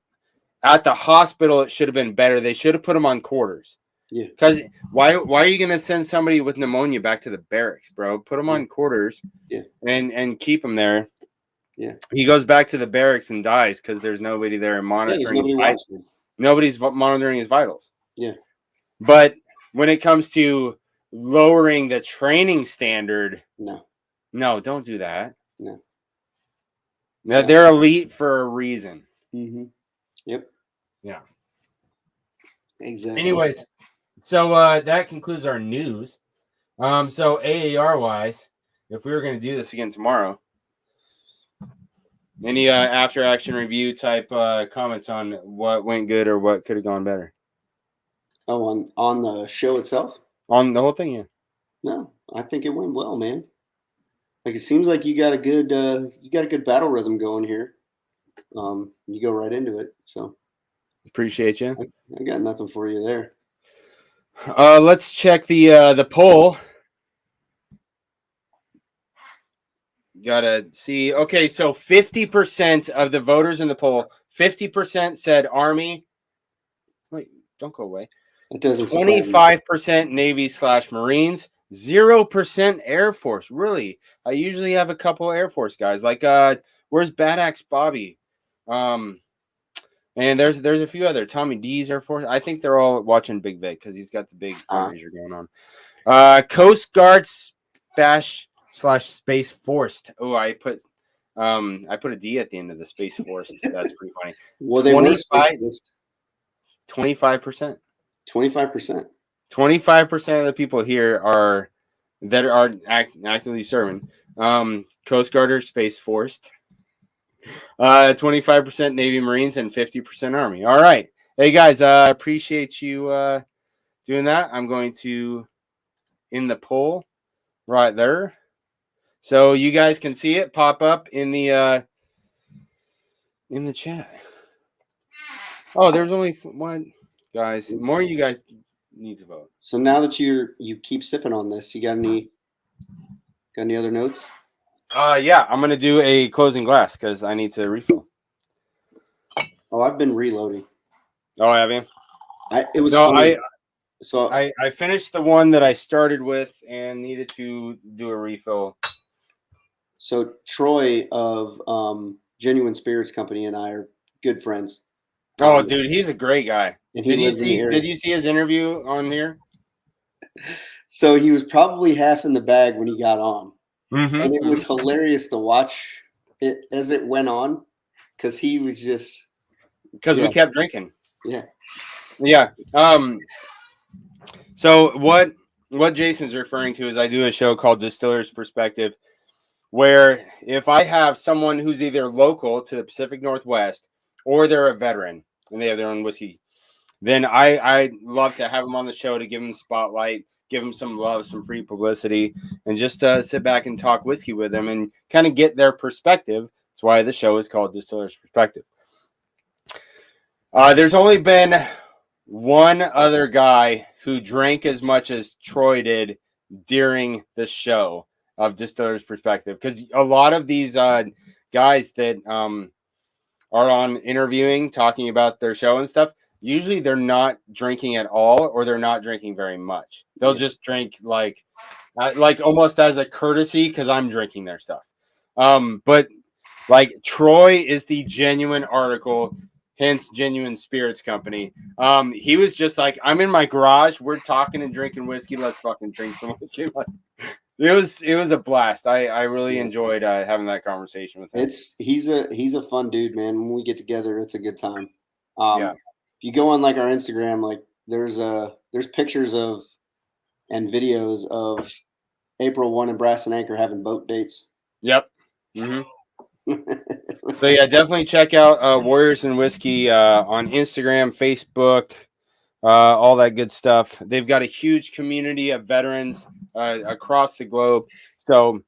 at the hospital. It should have been better. They should have put him on quarters. Yeah. Because why are you going to send somebody with pneumonia back to the barracks, bro? Put him on quarters. Yeah. And keep him there. Yeah. He goes back to the barracks and dies because there's nobody there monitoring. Nobody's monitoring his vitals. Yeah. But when it comes to lowering the training standard, no, don't do that. No. They're elite for a reason. Mm-hmm. Yep. Yeah. Exactly. Anyways, so that concludes our news. So AAR wise, if we were going to do this again tomorrow, any after action review type comments on what went good or what could have gone better? Oh, on the show itself? On the whole thing, yeah. No, I think it went well, man. Like, it seems like you got a good battle rhythm going here. You go right into it. So appreciate you. I got nothing for you there. Let's check the poll. Gotta see. Okay, so 50% of the voters in the poll, 50% said Army. Wait, don't go away. It doesn't. 25% Navy/Marines. 0% Air Force. Really? I usually have a couple Air Force guys. Like, where's Bad Axe Bobby? And there's a few other. Tommy D's Air Force. I think they're all watching Big Vic because he's got the big fundraiser going on. Coast Guard /Space Forced. Oh, I put a D at the end of the Space Forced. That's pretty funny. Well, they were 25%. 25%. 25%. 25% of the people here are actively serving. Coast Guard or Space Forced. 25% Navy Marines and 50% Army. All right. Hey guys, appreciate you doing that. I'm going to in the poll right there. So you guys can see it pop up in the chat. Oh, there's only one. Guys, more of you guys need to vote. So now that you keep sipping on this, you got any other notes? Yeah, I'm gonna do a closing glass because I need to refill. Oh, I've been reloading. Oh, have you? It was No, funny. So I finished the one that I started with and needed to do a refill. So Troy of Genuine Spirits Company and I are good friends. Oh, dude, he's a great guy. And he lives in the area. Did you see his interview on here? So he was probably half in the bag when he got on. Mm-hmm. And it was hilarious to watch it as it went on, because he was just we kept drinking. Yeah. So what Jason's referring to is I do a show called Distillers Perspective, where if I have someone who's either local to the Pacific Northwest or they're a veteran and they have their own whiskey, then I love to have them on the show to give them the spotlight, give them some love, some free publicity, and just sit back and talk whiskey with them and kind of get their perspective. That's why the show is called Distillers Perspective. There's only been one other guy who drank as much as Troy did during the show of Distillers Perspective, because a lot of these guys that are on interviewing, talking about their show and stuff, usually they're not drinking at all, or they're not drinking very much. They'll just drink like almost as a courtesy because I'm drinking their stuff. But like Troy is the genuine article, hence Genuine Spirits Company. He was just like, I'm in my garage, we're talking and drinking whiskey, let's fucking drink some whiskey. It was a blast. I really enjoyed having that conversation with him. He's a fun dude, man. When we get together, it's a good time. If you go on like our Instagram, like there's pictures of and videos of April 1 and Brass and Anchor having boat dates. Yep. Mm-hmm. So yeah, definitely check out Warriors and Whiskey on Instagram, Facebook, all that good stuff. They've got a huge community of veterans across the globe. So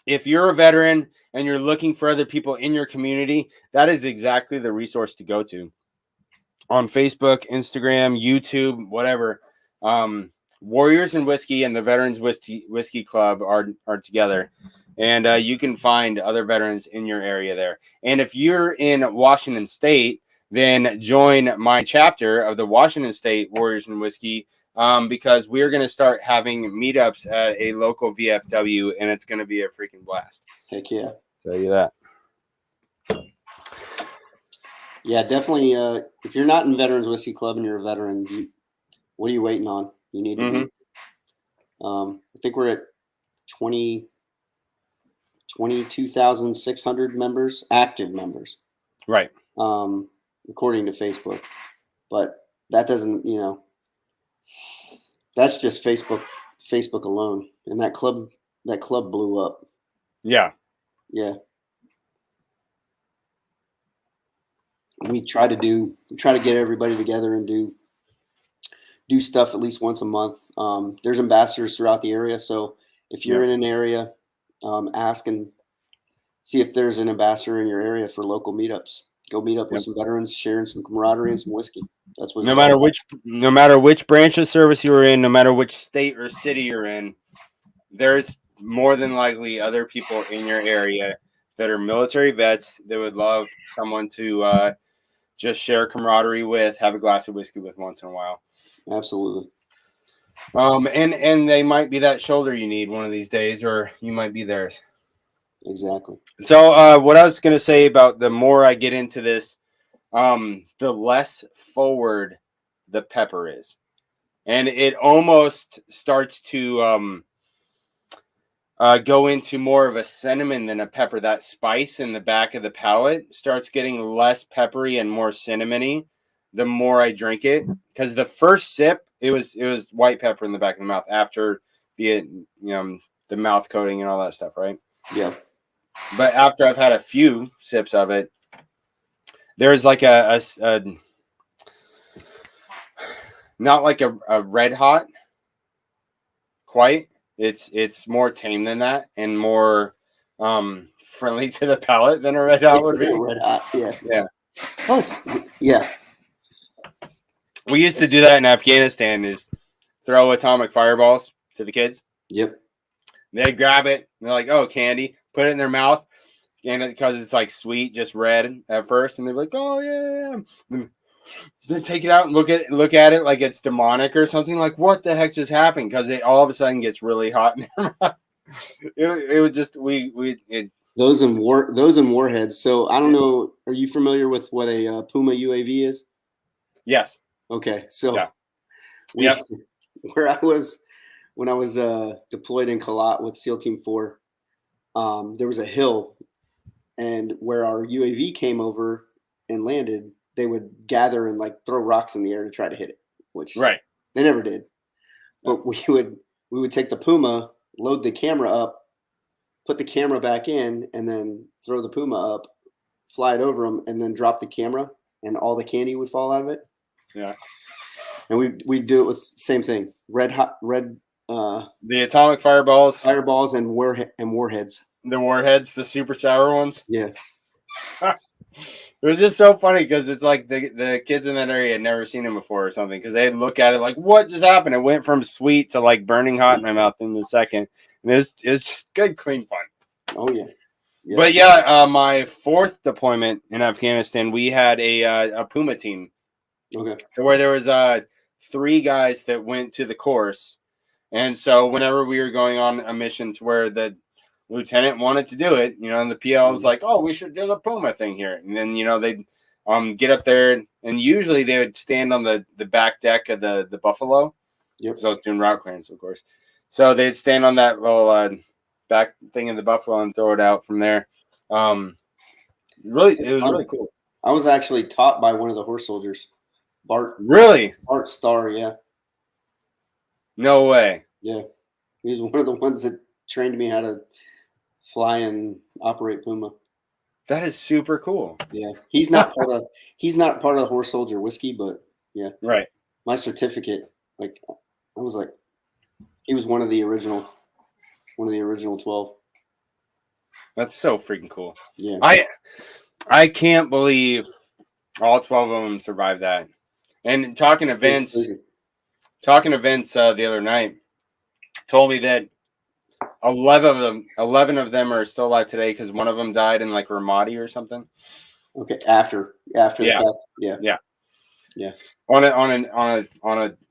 if you're a veteran and you're looking for other people in your community, that is exactly the resource to go to. On Facebook, Instagram, YouTube, whatever. Warriors and Whiskey and the Veterans Whiskey Club are together. And you can find other veterans in your area there. And if you're in Washington State, then join my chapter of the Washington State Warriors and Whiskey, because we're going to start having meetups at a local VFW, and it's going to be a freaking blast. Heck yeah. Tell you that. Yeah, definitely. If you're not in Veterans Whiskey Club and you're a veteran, what are you waiting on? You need to be. I think we're at 22,600 members, active members. Right. According to Facebook. But that doesn't, that's just Facebook alone. And that club blew up. Yeah. Yeah. We try to get everybody together and do stuff at least once a month. There's ambassadors throughout the area. So if you're in an area, ask and see if there's an ambassador in your area for local meetups. Go meet up with some veterans, sharing some camaraderie and some whiskey. That's what. No matter which branch of service you're in, no matter which state or city you're in, there's more than likely other people in your area that are military vets that would love someone to just share camaraderie with, have a glass of whiskey with once in a while. Absolutely. And they might be that shoulder you need one of these days, or you might be theirs. Exactly. So what I was going to say about the more I get into this, the less forward the pepper is. And it almost starts to go into more of a cinnamon than a pepper. That spice in the back of the palate starts getting less peppery and more cinnamony the more I drink it. Because the first sip, it was white pepper in the back of the mouth after the mouth coating and all that stuff, right? Yeah. But after I've had a few sips of it, there's like a not like a red hot quite. It's more tame than that and more friendly to the palate than a red hot would be. Red hot, yeah. Yeah. What? Yeah. We used to do that in Afghanistan, is throw atomic fireballs to the kids. Yep. They grab it. And they're like, oh, candy. Put it in their mouth. And because it's like sweet, just red at first. And they're like, oh, yeah. Then take it out and look at it like it's demonic or something. Like, what the heck just happened? Because it all of a sudden gets really hot. It would just those in warheads. So I don't know. Are you familiar with what a Puma UAV is? Yes. Okay, so yeah. Where I was when I was deployed in Kalat with SEAL Team 4, there was a hill, and where our UAV came over and landed, they would gather and like throw rocks in the air to try to hit it, which they never did. But we would take the Puma, load the camera up, put the camera back in, and then throw the Puma up, fly it over them, and then drop the camera, and all the candy would fall out of it. Yeah. And we do it with the same thing, the atomic fireballs and warheads. The warheads, the super sour ones. Yeah. It was just so funny because it's like the kids in that area had never seen him before or something, because they'd look at it like, what just happened? It went from sweet to like burning hot in my mouth in a second. And it was just good, clean fun. Oh, yeah. But yeah, my 4th deployment in Afghanistan, we had a Puma team. Okay. So where there was 3 guys that went to the course. And so whenever we were going on a mission to where the lieutenant wanted to do it, and the PL was like, oh, we should do the Puma thing here. And then, they'd get up there, and usually they would stand on the back deck of the Buffalo. Yep. So I was doing route clearance, of course. So they'd stand on that little back thing of the Buffalo and throw it out from there. It was really cool. I was actually taught by one of the horse soldiers, Bart. Really? Bart Starr, yeah. No way. Yeah. He was one of the ones that trained me how to fly and operate Puma. That is super cool. Yeah. He's not part of the horse soldier whiskey, but yeah. Right. My certificate, like I was like, he was one of the original 12. That's so freaking cool. Yeah. I can't believe all 12 of them survived that. And talking to Vince the other night, told me that 11 of them are still alive today because one of them died in like Ramadi or something. Okay, after the fact. Yeah. On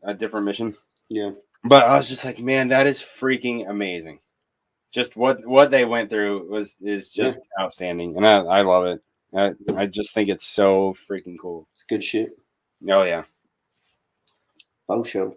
a different mission. Yeah. But I was just like, man, that is freaking amazing. Just what they went through is just outstanding, and I love it. I just think it's so freaking cool. It's good shit. Oh yeah. Oh show.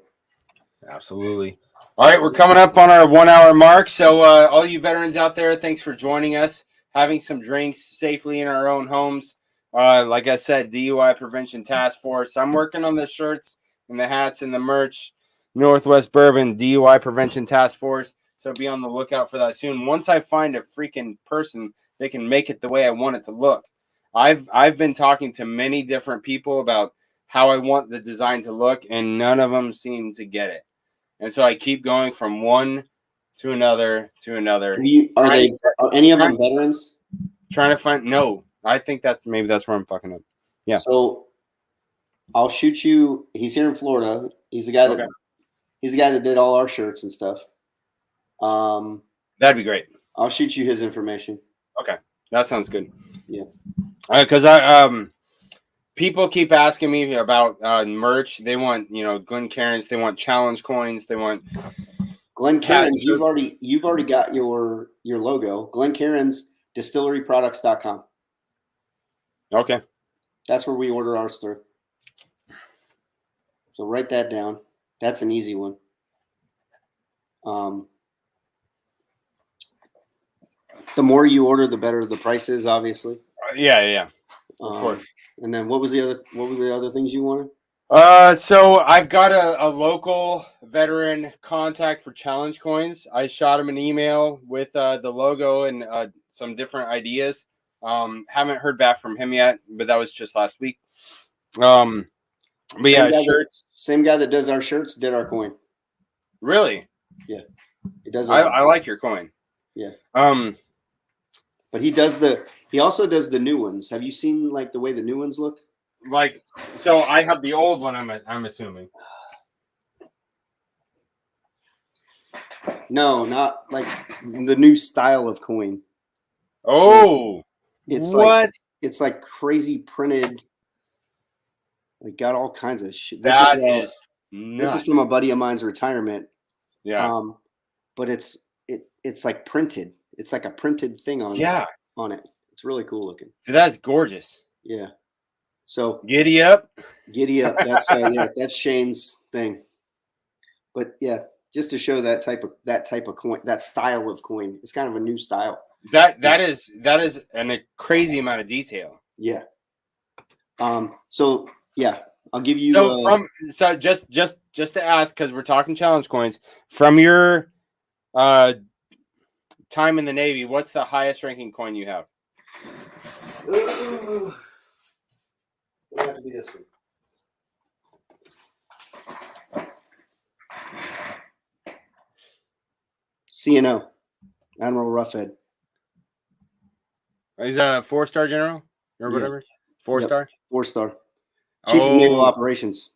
Absolutely. All right, we're coming up on our 1 hour mark. So all you veterans out there, thanks for joining us, having some drinks safely in our own homes. Like I said, DUI Prevention Task Force. I'm working on the shirts and the hats and the merch. Northwest Bourbon DUI Prevention Task Force. So be on the lookout for that soon. Once I find a freaking person that can make it the way I want it to look. I've been talking to many different people about how I want the design to look, and none of them seem to get it. And so I keep going from one to another to another. Are any of them veterans? Trying to find I think that's where I'm fucking up. Yeah. So I'll shoot you. He's here in Florida. He's the guy that did all our shirts and stuff. That'd be great. I'll shoot you his information. Okay, that sounds good. Yeah. Because people keep asking me about merch. They want, Glen Cairns. They want challenge coins. They want Glen Cairns. You've already got your logo. Glen Cairns distilleryproducts.com. Okay. That's where we order ours through. So write that down. That's an easy one. The more you order, the better the price is, obviously. Yeah. Of course. And then what was the other things you wanted? So I've got a local veteran contact for challenge coins. I shot him an email with the logo and some different ideas. Haven't heard back from him yet, but that was just last week. But yeah, shirts. Same guy that does our shirts did our coin. Really? Yeah. He does. I like your coin. Yeah. But he also does the new ones. Have you seen like the way the new ones look? Like, so I have the old one. I'm assuming. No, not like the new style of coin. Oh, so it's what? It's like crazy printed. Like got all kinds of shit. That This is is from a buddy of mine's retirement. Yeah. But it's like printed. It's like a printed thing on it. It's really cool looking. Dude, that's gorgeous. Yeah. So Giddy up. That's that's Shane's thing. But yeah, just to show that type of coin, that style of coin. It's kind of a new style. That is a crazy amount of detail. Yeah. So yeah, I'll give you. So just to ask, because we're talking challenge coins, from your time in the Navy, what's the highest ranking coin you have? It'll have to be this one. CNO, Admiral Roughhead. He's a 4-star general or whatever. 4-star. 4-star. Chief of Naval Operations.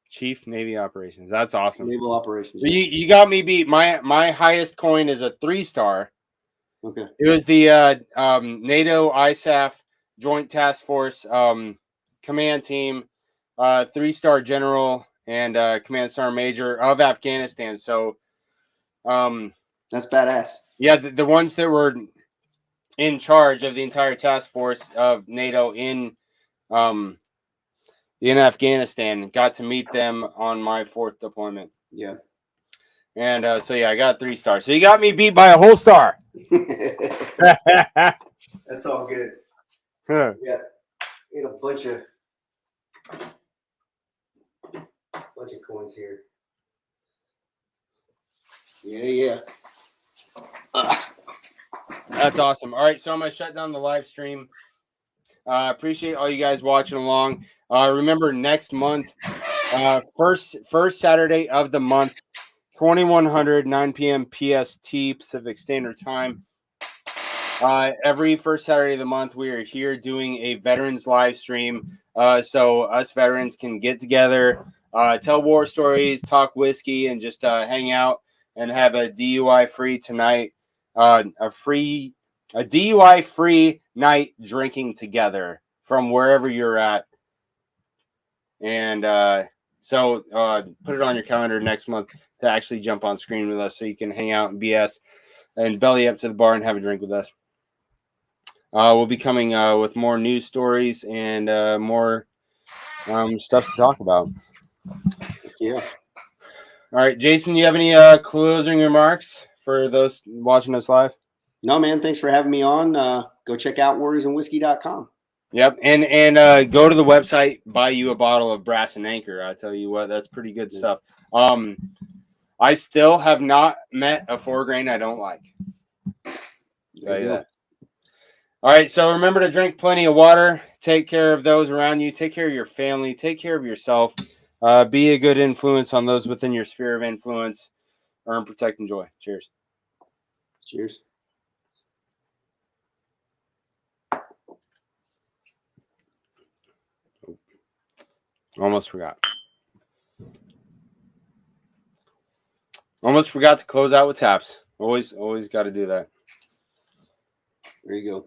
Chief Navy Operations. That's awesome. Naval Operations. You got me beat. My highest coin is a 3-star. Okay. It was the NATO ISAF Joint Task Force command team, 3-star general and command sergeant major of Afghanistan. So that's badass. Yeah, the ones that were in charge of the entire task force of NATO in Afghanistan, got to meet them on my 4th deployment. Yeah. And so yeah, I got 3 stars. So you got me beat by a whole star. That's all good. Huh. Yeah. Get a bunch of coins here. Yeah. That's awesome. All right, so I'm gonna shut down the live stream. Appreciate all you guys watching along. Remember, next month, first Saturday of the month, 2100 9 p.m. PST Pacific Standard Time. Every first Saturday of the month, we are here doing a veterans live stream. So us veterans can get together, tell war stories, talk whiskey, and just hang out and have a DUI free tonight. A DUI free night drinking together from wherever you're at. And so put it on your calendar next month to actually jump on screen with us so you can hang out and BS and belly up to the bar and have a drink with us. We'll be coming with more news stories and more stuff to talk about. Yeah. All right, Jason, you have any closing remarks for those watching us live? No, man. Thanks for having me on. Go check out warriorsandwhiskey.com. Yep, and go to the website, buy you a bottle of Brass and Anchor. I tell you what, that's pretty good stuff. I still have not met a 4-grain I don't like. Tell you that. All right, so remember to drink plenty of water. Take care of those around you. Take care of your family. Take care of yourself. Be a good influence on those within your sphere of influence. Earn, protect, enjoy. Cheers. Cheers. Almost forgot. Almost forgot to close out with taps. Always got to do that. There you go.